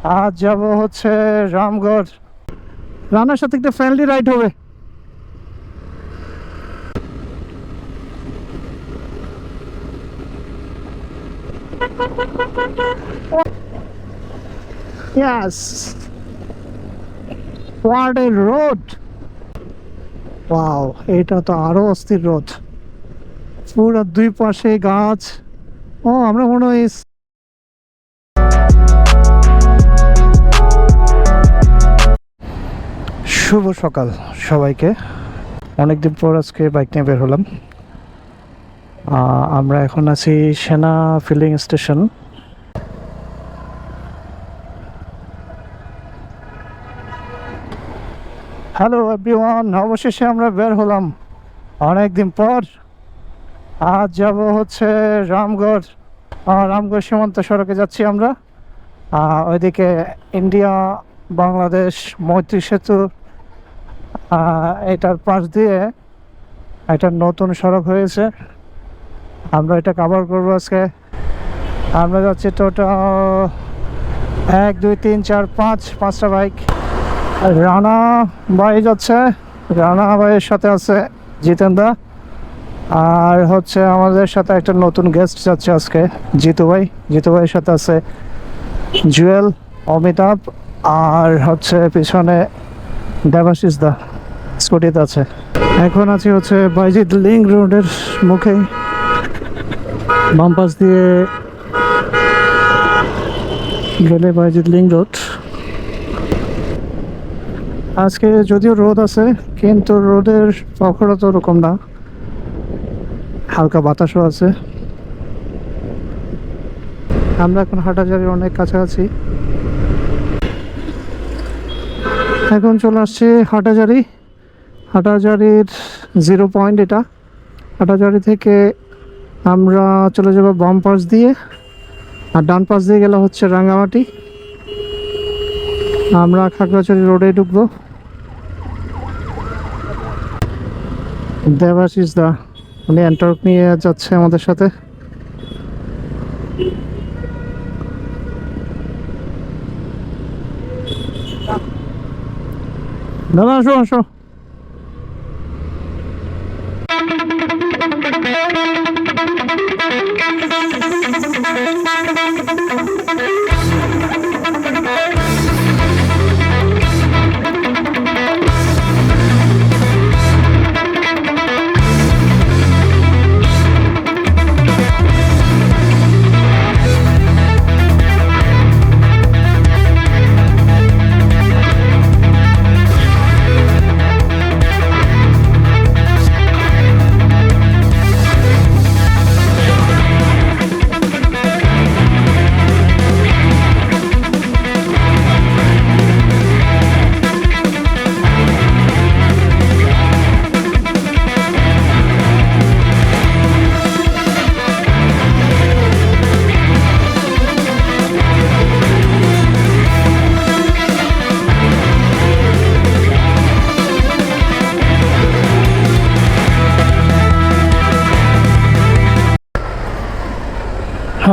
আজ যাব হচ্ছে রামগড়। রানার সাথে একটা ফ্রেন্ডলি রাইড হবে। Yes. What a road. Wow, এটা তো আরো অস্থির রোড। পুরো দুই পাশে গাছ। ও আমরা মনে হয় শুভ সকাল সবাইকে। অনেকদিন পর আজকে বাইক নিয়ে বের হলাম। আমরা এখন আছি সেনা ফিলিং স্টেশন। হ্যালো এভরিওয়ান, অবশেষে আমরা বের হলাম অনেকদিন পর। আজ যাব হচ্ছে রামগড়। রামগড় সীমান্ত সড়কে যাচ্ছি আমরা। ওইদিকে ইন্ডিয়া বাংলাদেশ মৈত্রী সেতু, এটার পাশ দিয়ে একটা নতুন সড়ক হয়েছে। আমরা এটা কভার করবো আজকে। আমরা যাচ্ছি টোটাল 1 2 3 4 5টা বাইক। রানা ভাই যাচ্ছে, রানা ভাইয়ের সাথে আছে জিতেন্দা, আর হচ্ছে আমাদের সাথে একটা নতুন গেস্ট যাচ্ছে আজকে, জিতু ভাই। জিতু ভাইয়ের সাথে আছে জুয়েল, অমিতাভ, আর হচ্ছে পিছনে দেবাশিস দা স্কুটিতে আছে। এখন আছি হচ্ছে বাইজিৎ লিঙ্ক রোডের মুখে। বাম পাশ দিয়ে গেলে বাইজিৎ লিঙ্ক রোড। আজকে যদিও রোদ আছে, কিন্তু রোদের প্রখরতা তো ওরকম না, হালকা বাতাসও আছে। আমরা এখন হাটাজারির অনেক কাছাকাছি। এখন চলে আসছি হাটাজারি। হাটাজারির 0 পয়েন্ট এটা। হাটাজারি থেকে আমরা চলে যাব বাম পাশ দিয়ে, আর ডান পাশ দিয়ে গেলে হচ্ছে রাঙ্গামাটি। আমরা খাগড়াছড়ি রোডে ঢুকবো। দেবাশিস দা উনি অ্যান্টর্ক নিয়ে যাচ্ছে আমাদের সাথে। দাদা আসো আসো।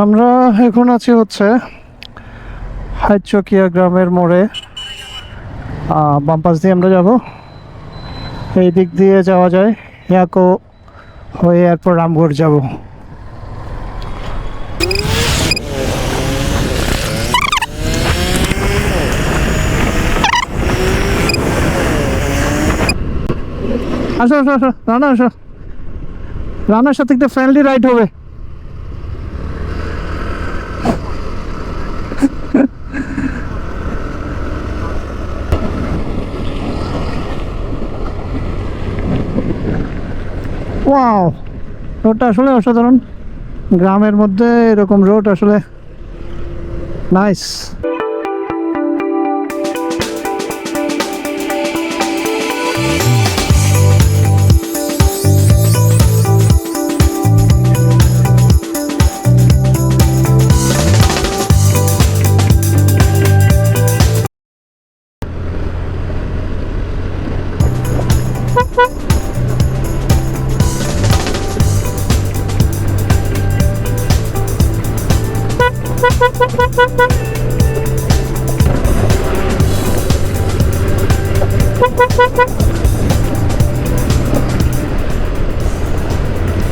আমরা এখন আছি হচ্ছে হাইচকিয়া গ্রামের মোড়ে। বাম পাশ দিয়ে আমরা যাব, এই দিক দিয়ে যাওয়া যায় হ্যাকো হয়ে, এরপর রামগড় যাব। আসো আসো আসো, রানা আসো। রানার সাথে একটা ফ্রেন্ডলি রাইড হবে। ওয়াও, রোডটা আসলে অসাধারণ। গ্রামের মধ্যে এরকম রোড আসলে নাইস।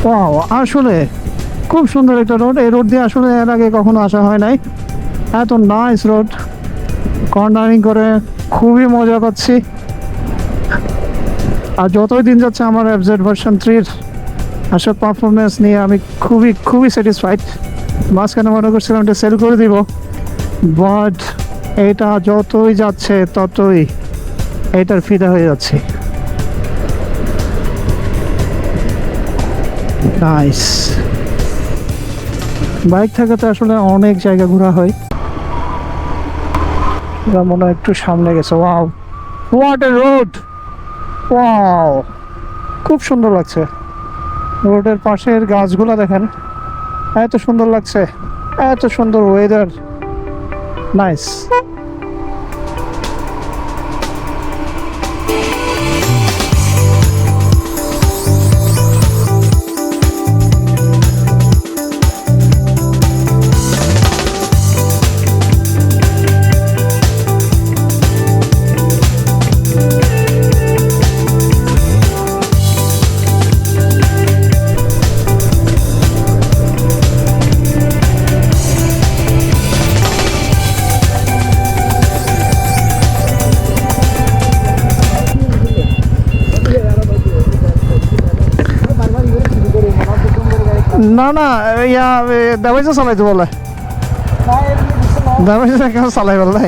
ওয়াও, আসলে খুব সুন্দর একটা রোড। এই রোড দিয়ে আসলে এর আগে কখনো আসা হয় নাই। এত নাইস রোড, কর্নারিং করে খুবই মজা পাচ্ছি। আর যতই দিন যাচ্ছে আমার এফজেড ভার্সন 3-র আসলে পারফরমেন্স নিয়ে আমি খুবই খুবই স্যাটিসফাইড। মাঝখানে মনে করছিলাম এটা সেল করে দিব, বাট এটা যতই যাচ্ছে ততই এটার ফিদা হয়ে যাচ্ছে। নাইস। বাইক থাকাতে আসলে অনেক জায়গা ঘোরা হয়। এটা মনে হয় একটু সামনে গেছে। Wow, what a road! Wow, খুব সুন্দর লাগছে। রোডের পাশের গাছগুলো দেখেন, এত সুন্দর লাগছে, এত সুন্দর ওয়েদার। নাইস। না না, ইয়া দেওয়াইছে চালাইতে বলে, দেওয়াইছে কেন চালাই বলে।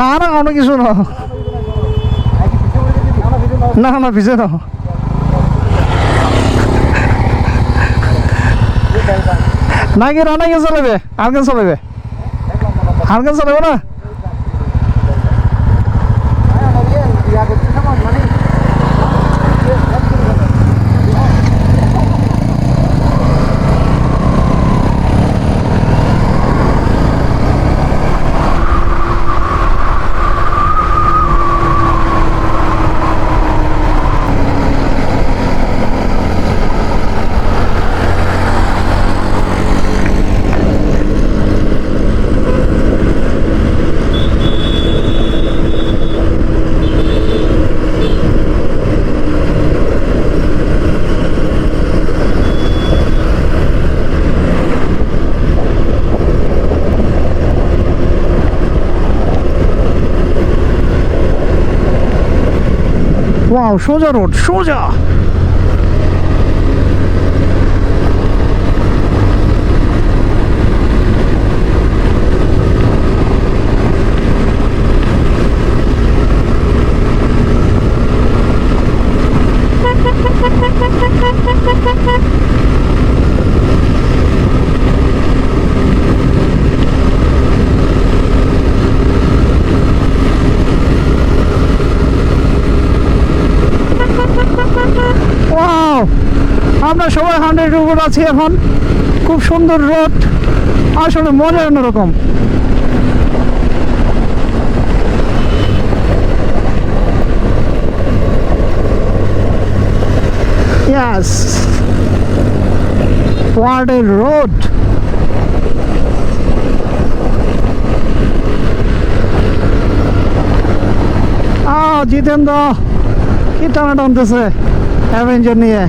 না না, কোনো কিছু না, না না, ভিজে না। নাকি রানাই চালাবে, আর কেন চালাবে, আর কেন চালাবে না। ওয়াও, সোজা রোড, সোজা। আমরা সবাই 100 উপর আছি এখন। খুব সুন্দর রোড, আসলে মজা অন্যরকম। Yes, what a road! Jitendra কি টানা টানতেছে অ্যাভেঞ্জার নিয়ে।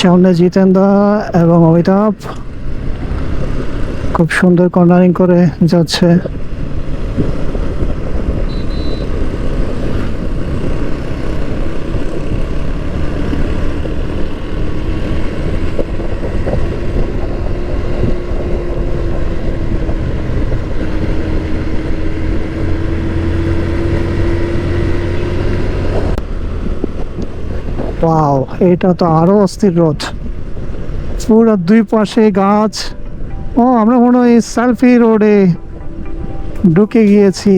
সামনে জিতেন্দা এবং অমিতাভ খুব সুন্দর কর্নারিং করে যাচ্ছে। ওয়াও, এটা তো আরো অস্থির রোড, পুরো দুই পাশে গাছ। ও, আমরা মনে হয় সেলফি রোডে ঢুকে গিয়েছি।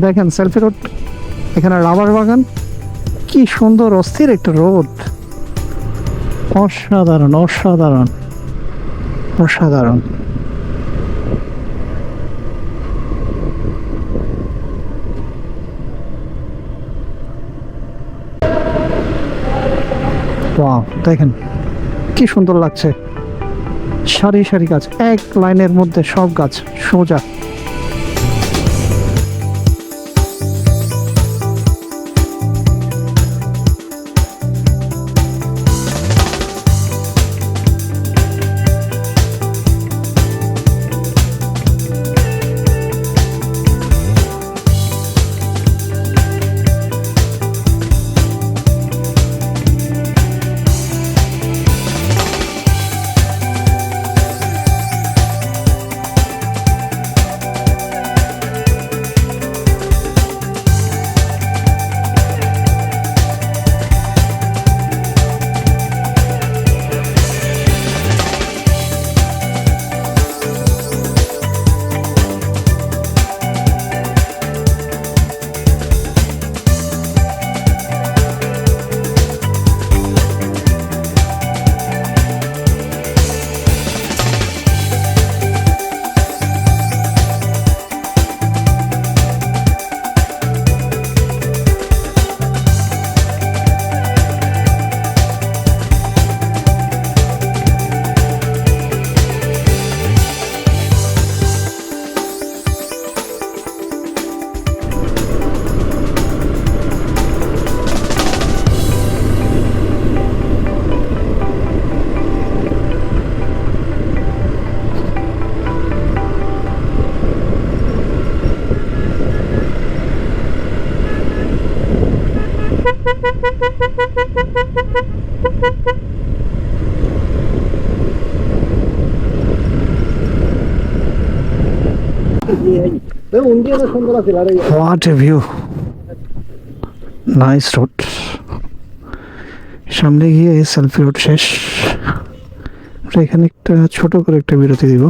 দেখেন সেলফি রোড, এখানে রাবার বাগান, কি সুন্দর অস্থির একটা রোড, অসাধারণ অসাধারণ অসাধারণ। ওয়াও, দেখেন কি সুন্দর লাগছে, সারি সারি গাছ, এক লাইনের মধ্যে সব গাছ সোজা। What a view! Nice road. সামনে গিয়ে সেলফি রোড শেষ। এখানে একটা ছোট করে একটা বিরতি দিব।